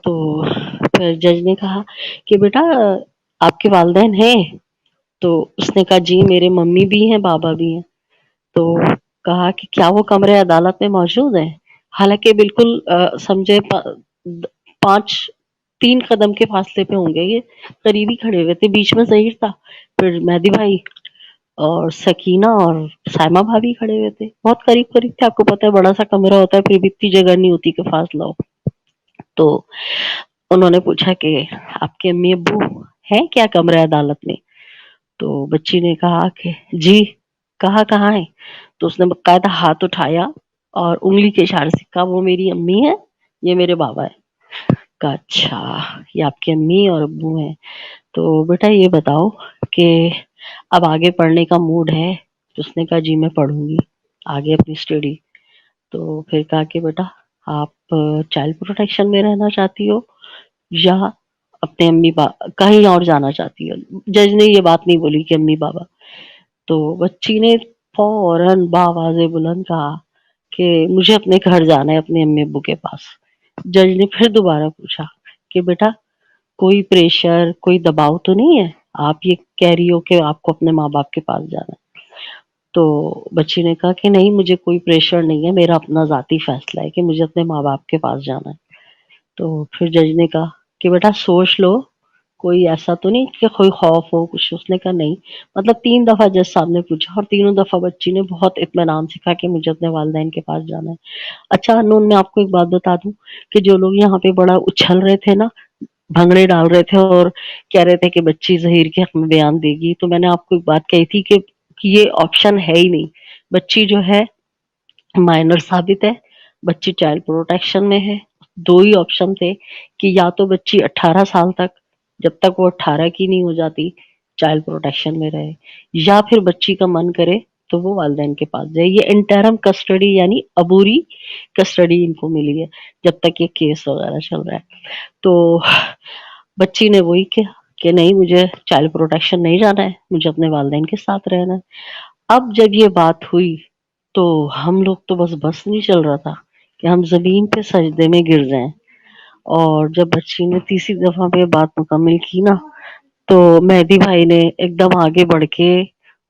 تو پھر جج نے کہا کہ بیٹا آپ کے والدین ہیں؟ تو اس نے کہا جی میرے ممی بھی ہیں بابا بھی ہیں۔ تو کہا کہ کیا وہ کمرے عدالت میں موجود ہیں؟ حالانکہ بالکل سمجھے پانچ تین قدم کے فاصلے پہ ہوں گے، یہ قریبی کھڑے ہوئے تھے، بیچ میں ظہیر تھا، پھر مہدی بھائی اور سکینہ اور سائمہ بھابھی کھڑے ہوئے تھے، بہت قریب قریب تھے۔ آپ کو پتا ہے بڑا سا کمرہ ہوتا ہے پھر بھی اتنی جگہ نہیں ہوتی کہ فاصلہ ہو۔ تو انہوں نے پوچھا کہ آپ کے امی ابو ہیں کیا کمرے عدالت میں؟ تو بچی نے کہا کہ جی۔ کہا کہاں ہے؟ تو اس نے باقاعدہ ہاتھ اٹھایا اور انگلی کے اشارے سے کہا وہ میری امی ہے، یہ میرے بابا ہے۔ کہا اچھا یہ آپ کے امی اور ابو ہیں، تو بیٹا یہ بتاؤ کہ اب آگے پڑھنے کا موڈ ہے؟ تو اس نے کہا جی میں پڑھوں گی آگے اپنی اسٹڈی۔ تو پھر کہا کہ بیٹا آپ چائلڈ پروٹیکشن میں رہنا چاہتی ہو یا اپنے امی بابا کہیں اور جانا چاہتی ہو؟ جج نے یہ بات نہیں بولی کہ امی بابا۔ تو بچی نے فوراً بآواز بلند کہا کہ مجھے اپنے گھر جانا ہے، اپنے امی ابو کے پاس۔ جج نے پھر دوبارہ پوچھا کہ بیٹا کوئی پریشر کوئی دباؤ تو نہیں ہے؟ آپ یہ کہہ رہی ہو کہ آپ کو اپنے ماں باپ کے پاس جانا ہے؟ تو بچی نے کہا کہ نہیں مجھے کوئی پریشر نہیں ہے، میرا اپنا ذاتی فیصلہ ہے کہ مجھے اپنے ماں باپ کے پاس جانا ہے۔ تو پھر جج نے کہا کہ بیٹا سوچ لو، کوئی ایسا تو نہیں کہ کوئی خوف ہو کچھ؟ اس نے کہا نہیں۔ مطلب تین دفعہ جج صاحب نے پوچھا اور تینوں دفعہ بچی نے بہت اطمینان سے کہا کہ مجھے اپنے والدین کے پاس جانا ہے۔ اچھا انون میں آپ کو ایک بات بتا دوں کہ جو لوگ یہاں پہ بڑا اچھل رہے تھے نا، بھنگڑے ڈال رہے تھے اور کہہ رہے تھے کہ بچی ظہیر کے حق میں بیان دے گی، تو میں نے آپ کو ایک بات کہی تھی کہ یہ آپشن ہے ہی نہیں۔ بچی جو ہے مائنر ثابت ہے، بچی چائلڈ پروٹیکشن میں ہے۔ دو ہی آپشن تھے کہ یا تو بچی 18 سال تک، جب تک وہ 18 کی نہیں ہو جاتی چائلڈ پروٹیکشن میں رہے، یا پھر بچی کا من کرے تو وہ والدین کے پاس جائے۔ یہ انٹرم کسٹڈی یعنی عبوری کسٹڈی ان کو ملی ہے جب تک یہ کیس وغیرہ چل رہا ہے۔ تو بچی نے وہی کیا کہ نہیں مجھے چائلڈ پروٹیکشن نہیں جانا ہے، مجھے اپنے والدین کے ساتھ رہنا ہے۔ اب جب یہ بات ہوئی تو ہم لوگ تو بس نہیں چل رہا تھا کہ ہم زمین پہ سجدے میں گر جائیں۔ اور جب بچی نے تیسری دفعہ پہ بات مکمل کی نا، تو مہدی بھائی نے ایک دم آگے بڑھ کے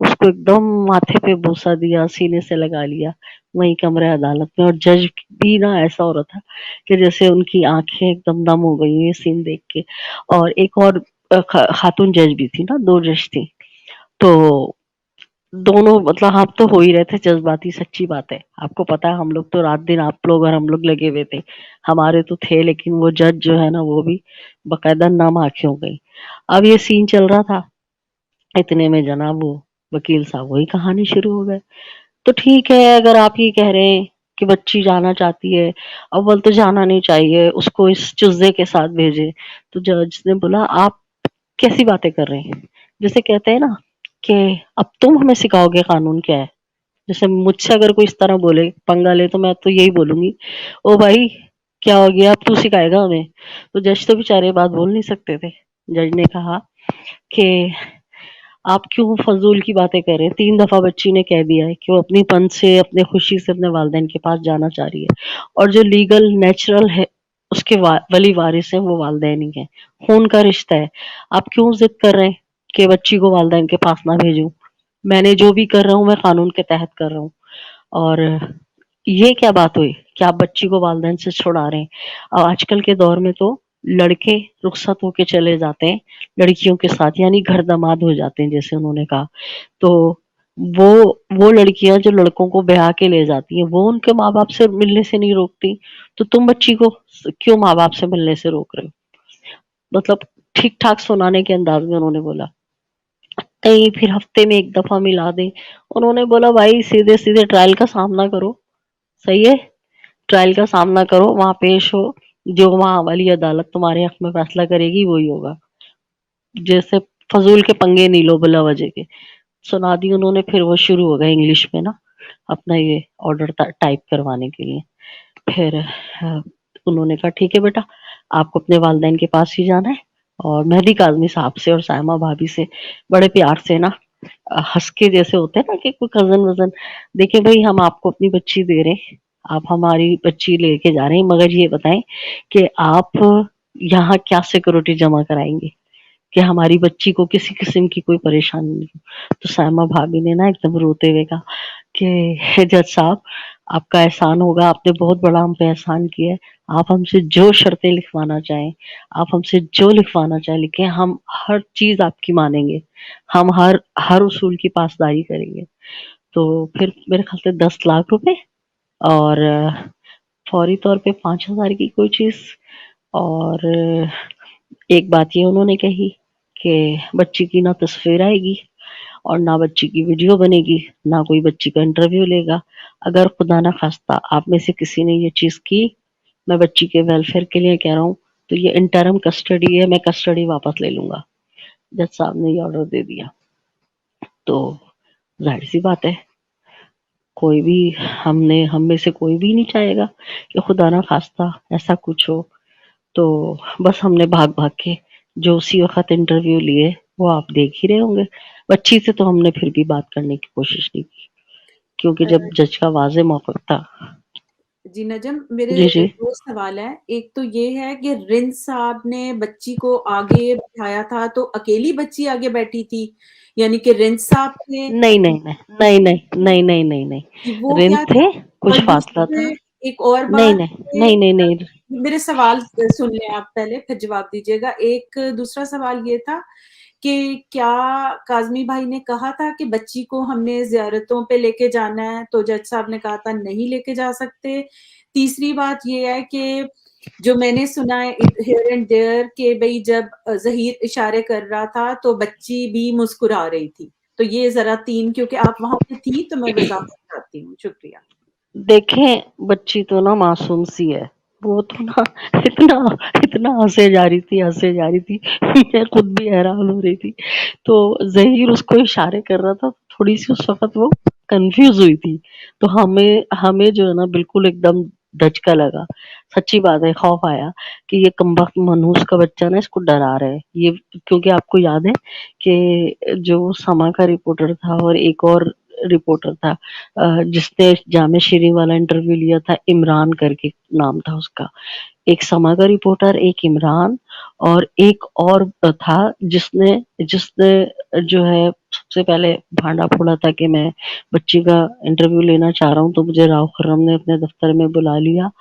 اس کو ایک دم ماتھے پہ بوسہ دیا، سینے سے لگا لیا وہیں کمرے عدالت میں۔ اور جج بھی نا ایسا ہو رہا تھا کہ جیسے ان کی آنکھیں ایک دم دم ہو گئی یہ سین دیکھ کے۔ اور ایک اور خاتون جج بھی تھی نا، دو جج تھی، تو دونوں مطلب ہم تو ہو ہی رہے تھے جذباتی، سچی بات ہے۔ آپ کو پتا ہے ہم لوگ تو رات دن آپ لوگ اور ہم لوگ لگے ہوئے تھے، ہمارے تو تھے، لیکن وہ جج جو ہے نا وہ بھی باقاعدہ نم آنکھیں ہو گئی۔ اب یہ سین چل رہا تھا، اتنے میں جناب وہ وکیل صاحب وہی کہانی شروع ہو گئے۔ تو ٹھیک ہے اگر آپ یہ کہہ رہے ہیں کہ بچی جانا چاہتی ہے، اول تو جانا نہیں چاہیے اس کو، اس چزے کے ساتھ بھیجے۔ تو جج نے بولا آپ کیسی باتیں کر رہے ہیں؟ جیسے کہتے ہیں نا کہ اب تم ہمیں سکھاؤ گے قانون کیا ہے۔ جیسے مجھ سے اگر کوئی اس طرح بولے پنگا لے تو میں تو یہی بولوں گی او بھائی کیا ہو گیا، اب تو سکھائے گا ہمیں؟ تو جج تو بےچارے بات بول نہیں سکتے تھے۔ جج نے کہا کہ آپ کیوں فضول کی باتیں کر رہے ہیں؟ تین دفعہ بچی نے کہہ دیا ہے کہ وہ اپنی پن سے اپنے خوشی سے اپنے والدین کے پاس جانا چاہ رہی ہے، اور جو لیگل نیچرل ہے اس کے ولی وارث ہیں وہ والدین ہی ہیں، خون کا رشتہ ہے۔ آپ کیوں ضد کر رہے ہیں کہ بچی کو والدین کے پاس نہ بھیجوں؟ میں نے جو بھی کر رہا ہوں میں قانون کے تحت کر رہا ہوں۔ اور یہ کیا بات ہوئی کہ آپ بچی کو والدین سے چھڑا رہے ہیں؟ اور آج کل کے دور میں تو لڑکے رخصت ہو کے چلے جاتے ہیں لڑکیوں کے ساتھ، یعنی گھر داماد ہو جاتے ہیں جیسے انہوں نے کہا۔ تو وہ وہ لڑکیاں جو لڑکوں کو بیاہ کے لے جاتی ہیں وہ ان کے ماں باپ سے ملنے سے نہیں روکتی، تو تم بچی کو کیوں ماں باپ سے ملنے سے روک رہے ہو؟ مطلب ٹھیک ٹھاک سنانے کے انداز میں انہوں نے بولا، کہیں پھر ہفتے میں ایک دفعہ ملا دیں۔ انہوں نے بولا بھائی سیدھے سیدھے ٹرائل کا سامنا کرو، صحیح ہے، ٹرائل کا سامنا کرو، وہاں پیش ہو، جو وہاں والی عدالت تمہارے حق میں فیصلہ کرے گی وہی ہوگا۔ جیسے فضول کے پنگے نہیں لو بلا وجہ کے۔ سنا دی انہوں نے، پھر وہ شروع ہو گئے انگلش میں نا اپنا یہ آرڈر ٹائپ کروانے کے لیے۔ پھر انہوں نے کہا ٹھیک ہے بیٹا آپ کو اپنے والدین کے پاس ہی جانا ہے، اور مہدی کاظمی صاحب سے اور سائمہ بھابھی سے بڑے پیار سے نا ہنس کے، جیسے ہوتے ہیں نا کہ کوئی کزن وزن، دیکھیں بھائی ہم آپ کو اپنی بچی دے رہے ہیں، آپ ہماری بچی لے کے جا رہے ہیں، مگر یہ بتائیں کہ آپ यहाँ क्या सिक्योरिटी जमा कराएंगे कि हमारी बच्ची को किसी किस्म की कोई परेशानी नहीं हो। तो सायमा भाभी ने ना एकदम रोते हुए कहा कि जज साहब, आपका एहसान होगा, आपने बहुत बड़ा हम पे एहसान किया है। आप हमसे जो शर्तें लिखवाना चाहें, आप हमसे जो लिखवाना चाहें लिखें, हम हर चीज आपकी मानेंगे, हम हर हर उसूल की पासदारी करेंगे। तो फिर मेरे ख्याल से 10 लाख रुपए और फौरी तौर पे 5,000 की कोई चीज। और एक बात ये उन्होंने कही कि बच्ची की ना तस्वीर आएगी और ना बच्ची की वीडियो बनेगी, ना कोई बच्ची का इंटरव्यू लेगा। अगर खुदा ना खास्ता आप में से किसी ने ये चीज की, मैं बच्ची के वेलफेयर के लिए कह रहा हूँ, तो ये इंटरम कस्टडी है, मैं कस्टडी वापस ले लूंगा। जज साहब ने ये ऑर्डर दे दिया। तो जाहिर सी बात है, कोई भी हम में से कोई भी नहीं चाहेगा कि खुदा ना खास्ता ऐसा कुछ हो। तो बस हमने भाग भाग के जो उसी वक्त इंटरव्यू लिए वो आप देख ही रहे होंगे। बच्ची से तो हमने फिर भी बात करने की कोशिश नहीं की, क्योंकि अ, जब जज का वाज़ेह मौक़िफ़ था। जी नजम, मेरे जी, जी। 2 सवाल हैं। एक तो ये है कि रिंस साहब ने बच्ची को आगे बिठाया था, तो अकेली बच्ची आगे बैठी थी? यानी कि रिंस साहब थे नहीं, नहीं, नहीं, नहीं, नहीं, नहीं, नहीं, नहीं, कि नहीं। वो रिंस क्या थे, था? कुछ और फासला था। दूसरे एक और नहीं, बात नहीं, कि नहीं, नहीं, नहीं। मेरे सवाल सुन लें आप पहले, फिर जवाब दीजिएगा। एक दूसरा सवाल ये था कि क्या काज़मी भाई ने कहा था कि बच्ची को हमने ज़ियारतों पे लेके जाना है, तो जज साहब ने कहा था नहीं लेके जा सकते। तीसरी बात ये है कि जो मैंने सुना है हियर एंड देयर कि भई जब ज़हीर इशारे कर रहा था, तो बच्ची भी मुस्कुरा रही थी। तो ये ज़रा 3, क्योंकि आप वहाँ पे थी, तो मैं वज़ाहत चाहती हूँ। शुक्रिया। देखें, बच्ची तो ना मासूम सी है। वो तो ना इतना इतना हंसे जा रही थी, हंसे जा रही थी। मैं खुद भी हैरान हो रही थी। तो ज़हीर उसको इशारे कर रहा था, थोड़ी सी उस वक्त वो कंफ्यूज हुई थी। तो हमें हमें जो है ना बिल्कुल एकदम धचका लगा। सच्ची बात है, खौफ आया कि ये कमबख्त मनहूस का बच्चा ना इसको डरा रहा है ये। क्योंकि आपको याद है कि जो समा का रिपोर्टर था और एक और रिपोर्टर था, जिसने जामे शीरी वाला इंटरव्यू लिया था, इमरान करके नाम था उसका। एक समा का रिपोर्टर, एक इमरान, और एक और था जिसने जिसने जो है सबसे पहले भांडा फोड़ा था कि मैं बच्ची का इंटरव्यू लेना चाह रहा हूँ। तो मुझे राव खुर्रम ने अपने दफ्तर में बुला लिया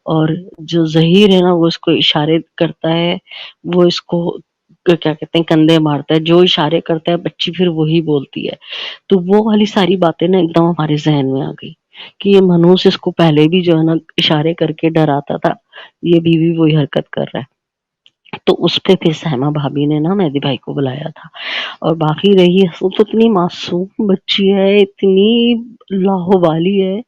और जो ज़हीर है ना वो इसको इशारे करता है, वो इसको क्या कहते हैं कंधे मारता है, जो इशारे करता है बच्ची फिर वही बोलती है। तो वो वाली सारी बातें ना एकदम हमारे ज़हन में आ गई कि ये मनहूस इसको पहले भी जो है ना इशारे करके डराता था, ये भी वही हरकत कर रहा है। तो उस पे फिर सहमा भाभी ने ना मेहदी भाई को बुलाया था। और बाकी रही वो तो इतनी मासूम बच्ची है, इतनी लाहोबाली है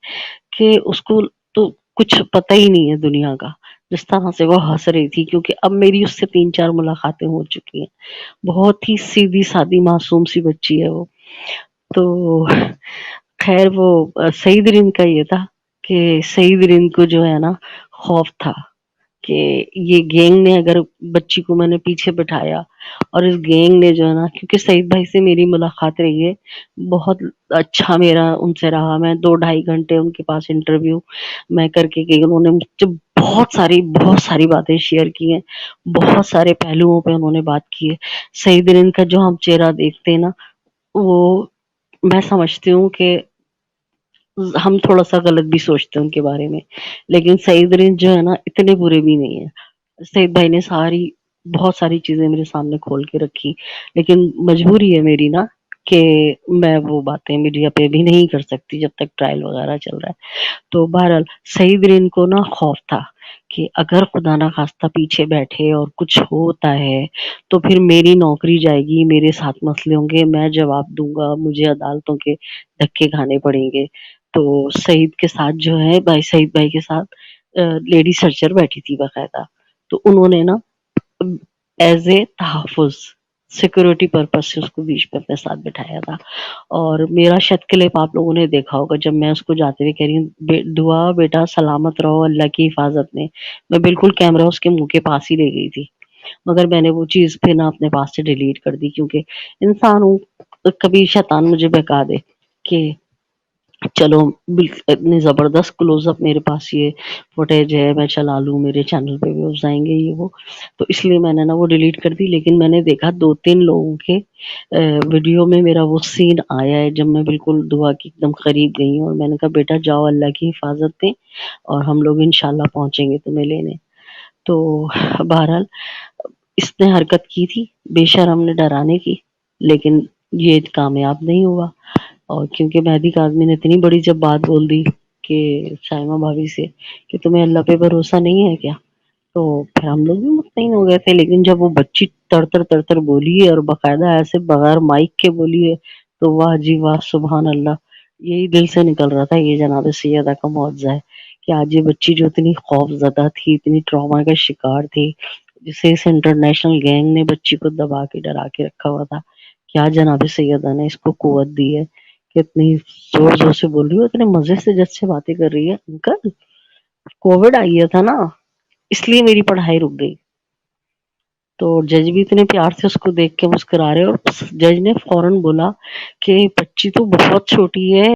कि उसको तो कुछ पता ही नहीं है दुनिया का। जिस तरह से वो हँस रही थी, क्योंकि अब मेरी उससे 3-4 मुलाकातें हो चुकी हैं। बहुत ही सीधी-सादी मासूम सी बच्ची है वो। तो खैर वो सईद रिंद का ये था कि सईद रिंद को जो है ना खौफ था कि ये गैंग ने अगर बच्ची को मैंने पीछे बिठाया और इस गैंग ने जो है ना, क्योंकि सईद भाई से मेरी मुलाकात रही है, बहुत अच्छा मेरा उनसे रहा। मैं 2 ढाई घंटे उनके पास इंटरव्यू मैं करके गई। उन्होंने मुझसे बहुत सारी बातें शेयर की हैं, बहुत सारे पहलुओं पे उन्होंने बात की है। सईद रिंद का जो हम चेहरा देखते हैं ना, वो मैं समझती हूँ कि हम थोड़ा-सा गलत भी सोचते हैं उनके बारे में, लेकिन सईद रिंज जो है ना इतने बुरे भी नहीं है। सईद भाई ने बहुत सारी चीज़ें मेरे सामने खोल के रखी, लेकिन मजबूरी है मेरी ना कि मैं वो बातें मीडिया पे भी नहीं कर सकती जब तक ट्रायल वगैरह चल रहा है। तो बहरहाल सईद रिन को ना खौफ था कि अगर खुदा ना खास्ता पीछे बैठे और कुछ होता है तो फिर मेरी नौकरी जाएगी, मेरे साथ मसले होंगे, मैं जवाब दूँगा, मुझे अदालतों के धक्के खाने पड़ेंगे। तो सईद के साथ जो है भाई सईद भाई के साथ लेडी सर्चर बैठी थी बाकायदा। तो उन्होंने ना एज़ ए तहफ़्फ़ुज़ सिक्योरिटी पर्पज़ से उसको बीच में अपने साथ बिठाया था। और मेरा शत क्लिप आप लोगों ने देखा होगा, जब मैं उसको जाते हुए कह रही हूँ दुआ बेटा सलामत रहो अल्लाह की हिफाजत में, मैं बिल्कुल कैमरा उसके मुंह के पास ही ले गई थी। मगर मैंने वो चीज़ फिर ना अपने पास से डिलीट कर दी, क्योंकि इंसान हूँ, कभी शैतान मुझे बहका दे कि चलो इतनी ज़बरदस्त क्लोज़अप मेरे पास ये फुटेज है, मैं चला लूँ, मेरे चैनल पे व्यूज़ आएँगे ये वो। तो इसलिए मैंने ना वो डिलीट कर दी। लेकिन मैंने देखा 2-3 लोगों के वीडियो में मेरा वो सीन आया है जब मैं बिल्कुल दुआ के एकदम करीब गई हूँ और मैंने कहा बेटा जाओ अल्लाह की हिफाज़त में और हम लोग इंशाल्लाह पहुँचेंगे तुम्हें लेने। तो बहरहाल इसने हरकत की थी बेशर्म ने डराने की, लेकिन ये कामयाब नहीं हुआ। और क्योंकि मेहदी काज़मी ने इतनी बड़ी जब बात बोल दी कि शाइमा भाभी से कि तुम्हें अल्लाह पे भरोसा नहीं है क्या? तो फिर हम लोग भी मुतमईन हो गए थे। लेकिन जब वो बच्ची तर-तर बोली है और बाकायदा ऐसे बगैर माइक के बोली है, तो वाह जी वाह! सुभान अल्लाह! यही दिल से निकल रहा था ये जनाब सैयदा का मुआवज़ा है कि आज ये बच्ची जो इतनी खौफ़ज़दा थी, इतनी ट्रॉमा का शिकार थी, जिसे इस इंटरनेशनल गैंग ने बच्ची को दबा के डरा के रखा हुआ था। क्या जनाब सैयदा ने इसको कुव्वत दी है कि इतनी ज़ोर-ज़ोर से बोल रही हो, इतने मज़े से जज से बातें कर रही है। अंकल, कोविड आ गया था ना, इसलिए मेरी पढ़ाई रुक गई। तो जज भी इतने प्यार से उसको देख के मुस्कुरा रहे और जज ने फौरन बोला कि बच्ची तो बहुत छोटी है,